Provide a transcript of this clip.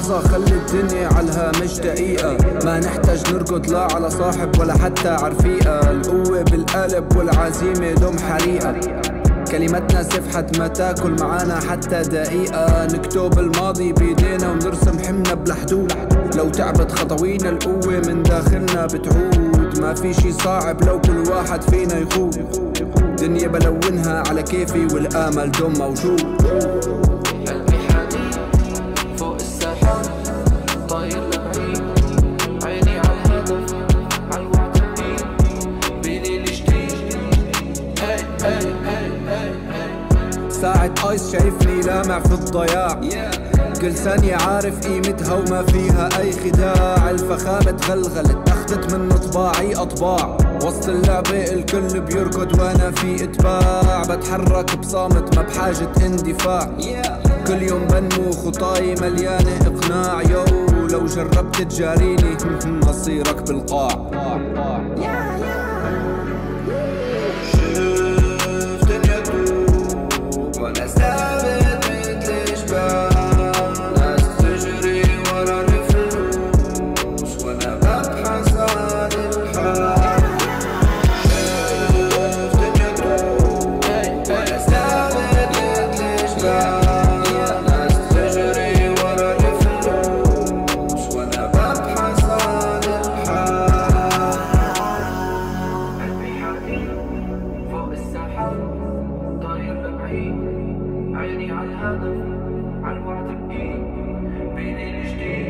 لحظة خلي الدنيا عالهامش دقيقة، ما نحتاج نركض لا على صاحب ولا حتى عرفيقة. القوة بالقلب والعزيمة دوم حريقة، كلماتنا سفحت ما تاكل معانا حتى دقيقة. نكتب الماضي بيدينا ونرسم حلمنا بلا حدود، لو تعبت خطوينا القوة من داخلنا بتعود. ما في شي صعب لو كل واحد فينا يخوض، دنيا بلونها على كيفي والآمل دوم موجود. قلبي حديد فوق السحاب طاير لبعيد، عيني عالهدف عالوعد الجديد بليل جديد. هاي هاي هاي هاي هاي ساعة ايس شايفني لامع في الضياع، كل ثانية عارف قيمتها وما فيها اي خداع. الفخامة تغلغلت اخذت من طباعي اطباع، وسط اللعبة الكل بيركض وانا في اتباع. بتحرك بصامت ما بحاجة اندفاع، كل يوم بنمو خطاي مليانة اقناع. يو لو جربت تجاريني مصيرك بالقاع. شفت دنيا تدوب وانا ثابت مثل جبال، ناس تجري ورا الفلوس وانا ببحث عن الحال. شفت دنيا تدوب وانا ثابت مثل جبال، ناس تجري ورا الفلوس وانا ببحث عن الحال. قلبي حديد فوق السحاب طاير لبعيد، عيني عالهدف عالوعد الجديد بليل جديد.